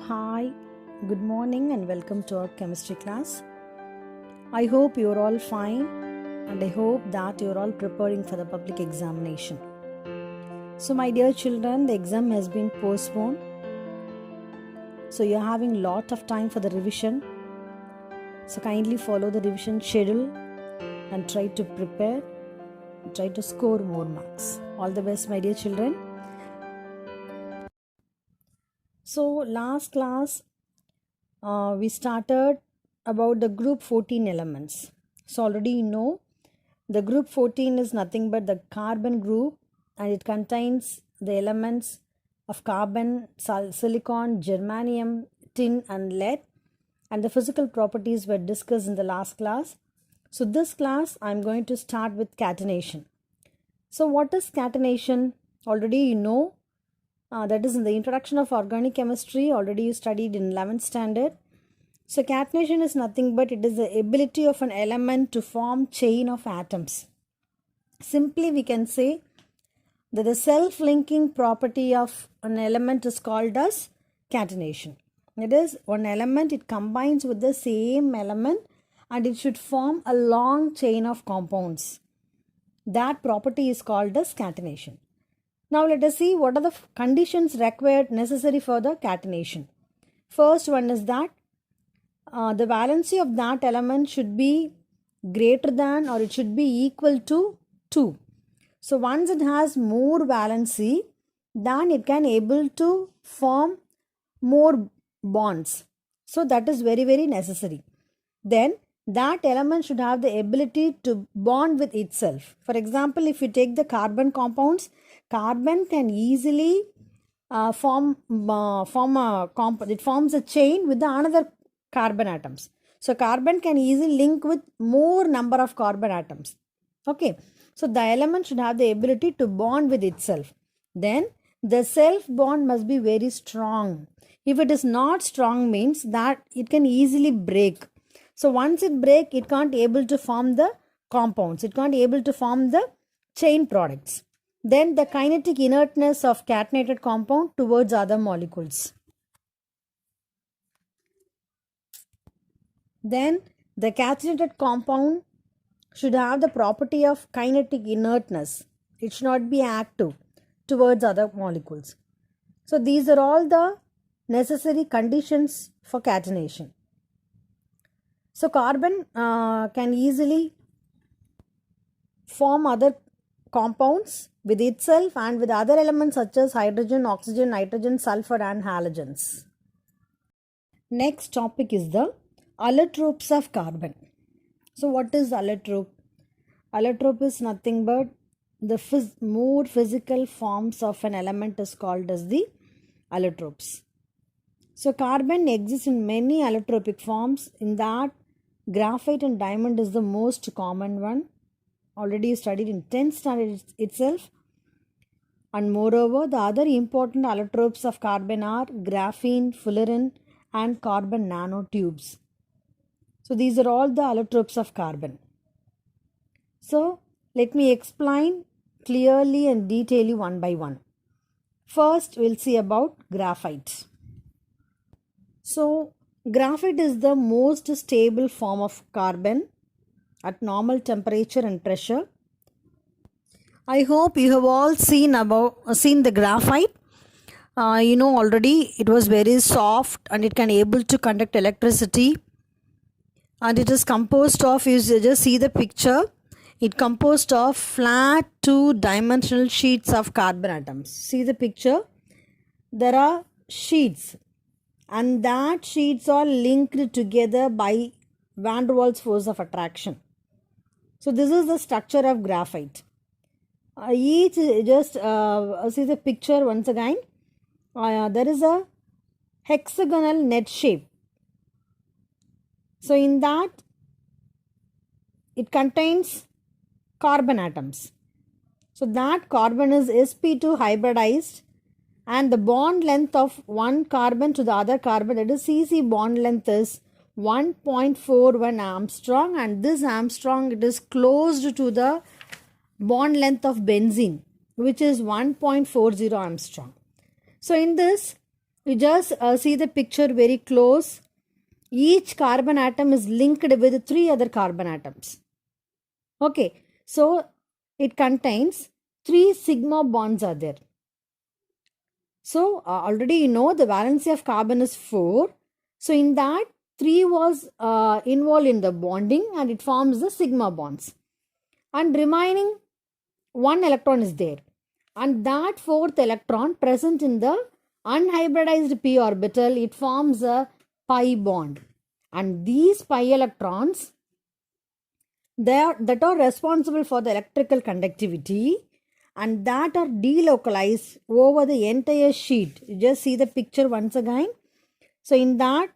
hi, good morning, and welcome to our chemistry class. I hope you're all fine, and I hope that you're all preparing for the public examination. So, my dear children, the exam has been postponed, so you're having lot of time for the revision. So, kindly follow the revision schedule and try to prepare, try to score more marks. All the best, my dear children. So last class we started about the group 14 elements. So already you know the group 14 is nothing but the carbon group, and it contains the elements of carbon, silicon, germanium, tin and lead, and the physical properties were discussed in the last class. So this class I am going to start with catenation. So what is catenation? Already you know. That is in the introduction of organic chemistry, already you studied in 11th standard. So catenation is nothing but it is the ability of an element to form chain of atoms. Simply we can say that the self-linking property of an element is called as catenation. That is, one element, it combines with the same element and it should form a long chain of compounds. That property is called as catenation. Now let us see what are the conditions required necessary for the catenation. First one is that the valency of that element should be greater than or it should be equal to 2. So once it has more valency, then it can able to form more bonds. So that is very, very necessary. Then that element should have the ability to bond with itself. For example, if you take the carbon compounds, carbon can easily form a compound. It forms a chain with the another carbon atoms. So carbon can easily link with more number of carbon atoms. Okay. So the element should have the ability to bond with itself. Then the self bond must be very strong. If it is not strong, means that it can easily break. So once it break, it can't able to form the compounds. It can't able to form the chain products. Then the kinetic inertness of catenated compound towards other molecules. Then the catenated compound should have the property of kinetic inertness. It should not be active towards other molecules. So these are all the necessary conditions for catenation. So carbon can easily form other compounds with itself and with other elements such as hydrogen, oxygen, nitrogen, sulfur and halogens. Next topic is the allotropes of carbon. So what is allotrope? Allotrope is nothing but the more physical forms of an element is called as the allotropes. So carbon exists in many allotropic forms. In that, graphite and diamond is the most common one. Already studied in 10th standard itself. And moreover, the other important allotropes of carbon are graphene, fullerene and carbon nanotubes. So these are all the allotropes of carbon. So let me explain clearly and detailedly one by one. First, we'll see about graphite. So graphite is the most stable form of carbon at normal temperature and pressure. I hope you have all seen the graphite. You know already it was very soft and it can able to conduct electricity. And it is composed of, you just see the picture, it composed of flat two-dimensional sheets of carbon atoms. See the picture, there are sheets and that sheets are linked together by van der Waals force of attraction. So this is the structure of graphite. Each just see the picture once again. There is a hexagonal net shape. So in that it contains carbon atoms. So that carbon is sp2 hybridized and the bond length of one carbon to the other carbon, that is Cc bond length is 1.41 Armstrong, and this Armstrong it is closed to the bond length of benzene, which is 1.40 Armstrong. So in this You just see the picture very close. Each carbon atom is linked with 3 other carbon atoms. Okay, so it contains 3 sigma bonds are there. So already you know the valency of carbon is 4. So in that 3 was involved in the bonding and it forms the sigma bonds. And remaining 1 electron is there. And that 4th electron present in the unhybridized p orbital, it forms a pi bond. And these pi electrons, that are responsible for the electrical conductivity and that are delocalized over the entire sheet. You just see the picture once again. So in that,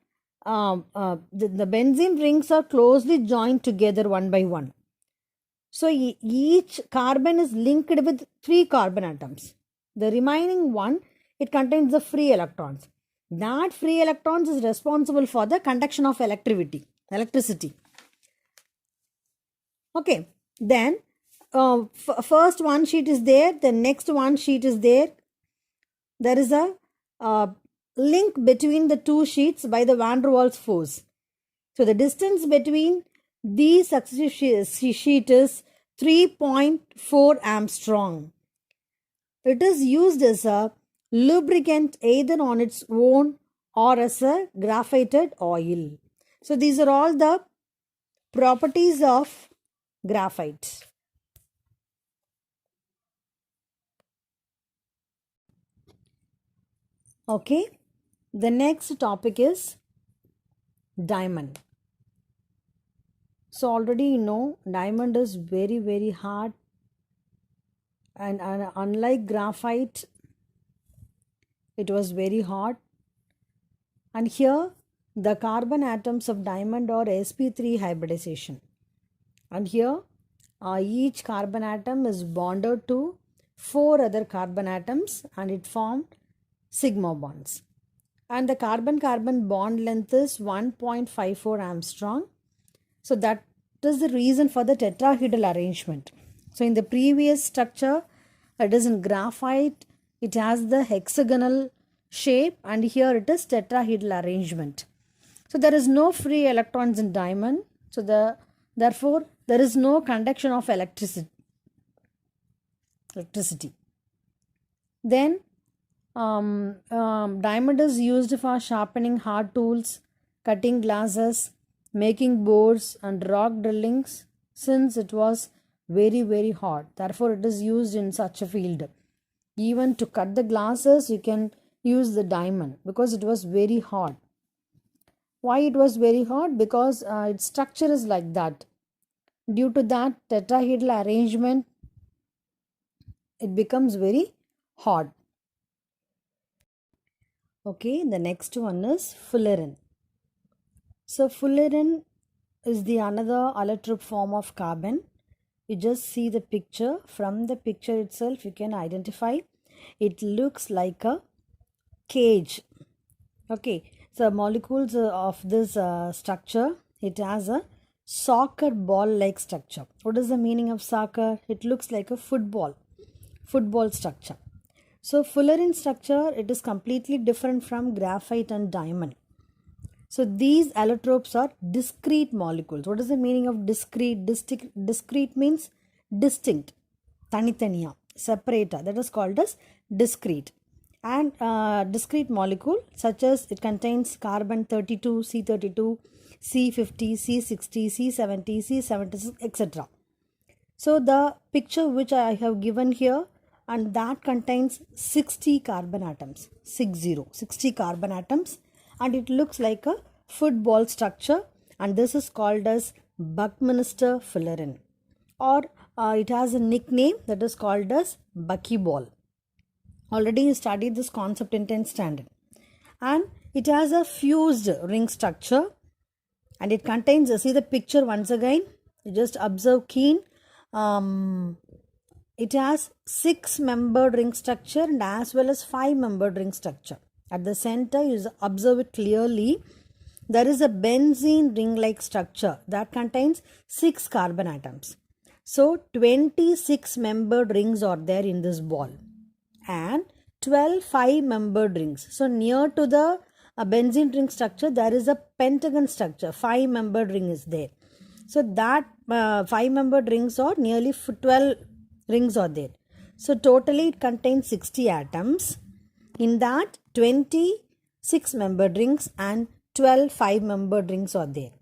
the benzene rings are closely joined together one by one. So each carbon is linked with 3 carbon atoms. The remaining one, it contains the free electrons. That free electrons is responsible for the conduction of electricity. Okay, then first one sheet is there, the next one sheet is there. There is a link between the 2 sheets by the van der Waals force. So the distance between these successive sheets is 3.4 Armstrong. It is used as a lubricant either on its own or as a graphited oil. So these are all the properties of graphite. Okay, the next topic is diamond. So already you know diamond is very, very hard and unlike graphite, it was very hot. And here the carbon atoms of diamond are sp3 hybridization. And here each carbon atom is bonded to 4 other carbon atoms and it formed sigma bonds. And the carbon-carbon bond length is 1.54 Armstrong. So that is the reason for the tetrahedral arrangement. So in the previous structure, it is in graphite, it has the hexagonal shape and here it is tetrahedral arrangement. So there is no free electrons in diamond. So therefore there is no conduction of electricity. Then diamond is used for sharpening hard tools, cutting glasses, making boards and rock drillings since it was very, very hot. Therefore it is used in such a field. Even to cut the glasses you can use the diamond because it was very hot. Why it was very hot? Because its structure is like that. Due to that tetrahedral arrangement, it becomes very hot. Okay, the next one is fullerene. So fullerene is the another allotrope form of carbon. You just see the picture. From the picture itself you can identify. It looks like a cage. Okay, so molecules of this structure, it has a soccer ball like structure. What is the meaning of soccer? It looks like a football structure. So fullerene structure, it is completely different from graphite and diamond. So these allotropes are discrete molecules. What is the meaning of discrete? Discrete means distinct, tanitaniya, separata. That is called as discrete. And discrete molecule such as it contains carbon 32, C32, C50, C60, C70, C76, etc. So the picture which I have given here, and that contains 60 carbon atoms, 60 carbon atoms, and it looks like a football structure, and this is called as Buckminster fullerene, or it has a nickname that is called as buckyball. Already you studied this concept in 10th standard. And it has a fused ring structure and it contains, see the picture once again, you just observe keen. It has 6-membered ring structure and as well as 5-membered ring structure. At the center, you observe it clearly. There is a benzene ring-like structure that contains 6 carbon atoms. So 26 membered rings are there in this ball. And 12 5-membered rings. So near to the benzene ring structure, there is a pentagon structure. 5-membered ring is there. So that 5-membered rings are nearly 12 rings are there. So totally it contains 60 atoms. In that 20 6-membered rings and 12 5-membered rings are there.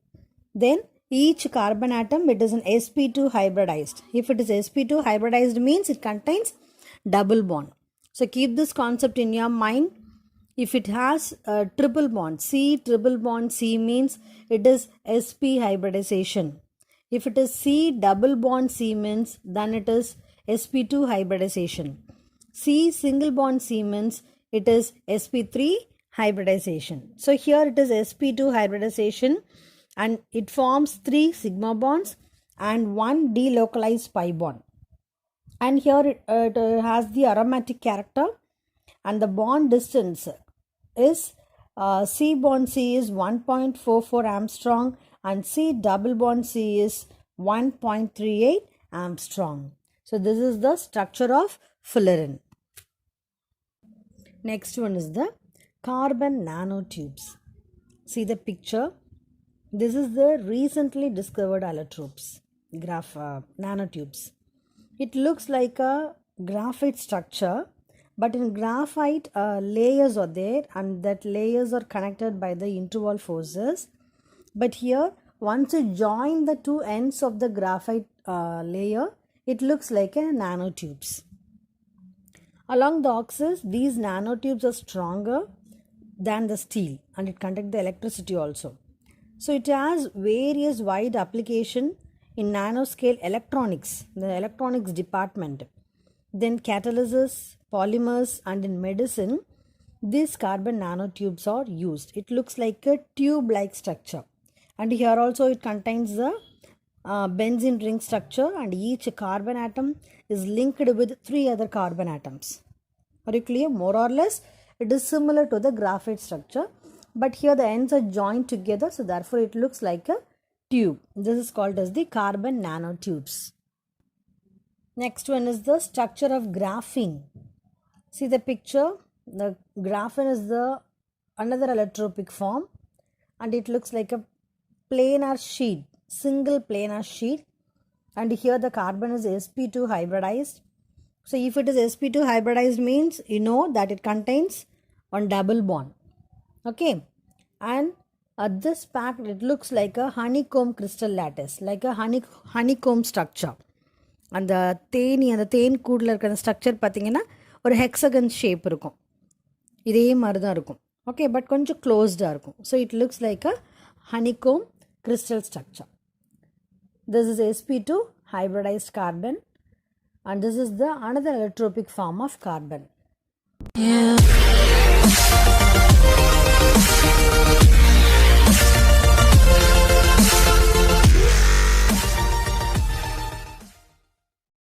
Then each carbon atom, it is an sp2 hybridized. If it is sp2 hybridized means it contains double bond. So keep this concept in your mind. If it has a triple bond, C triple bond C means it is sp hybridization. If it is C double bond C means then it is sp2 hybridization. C single bond C means it is sp3 hybridization. So here it is sp2 hybridization and it forms 3 sigma bonds and 1 delocalized pi bond. And here it has the aromatic character, and the bond distance is C bond C is 1.44 Armstrong and C double bond C is 1.38 Armstrong. So this is the structure of fullerene. Next one is the carbon nanotubes. See the picture. This is the recently discovered allotropes, nanotubes. It looks like a graphite structure, but in graphite layers are there and that layers are connected by the interval forces. But here once you join the two ends of the graphite layer, it looks like a nanotubes. Along the axis, these nanotubes are stronger than the steel and it conducts the electricity also. So it has various wide application in nanoscale electronics, the electronics department. Then catalysis, polymers, and in medicine, these carbon nanotubes are used. It looks like a tube-like structure. And here also it contains the benzene ring structure, and each carbon atom is linked with 3 other carbon atoms. Are you clear? More or less, it is similar to the graphite structure, but here the ends are joined together, so therefore it looks like a tube. This is called as the carbon nanotubes. Next one is the structure of graphene. See the picture. The graphene is the another allotropic form, and it looks like a planar sheet, single planar sheet, and here the carbon is sp2 hybridized. So if it is sp2 hybridized means you know that it contains one double bond. Okay, and at this pack it looks like a honeycomb crystal lattice, like a honeycomb structure. And the தேன் கூடில் இருக்கிற structure பார்த்தீங்கன்னா ஒரு hexagon shape இருக்கும், இதே மாதிரி தான் இருக்கும். Okay, but கொஞ்சம் க்ளோஸ்டாக இருக்கும். So it looks like a honeycomb crystal structure. This is sp2 hybridized carbon, and this is the another allotropic form of carbon. Yeah.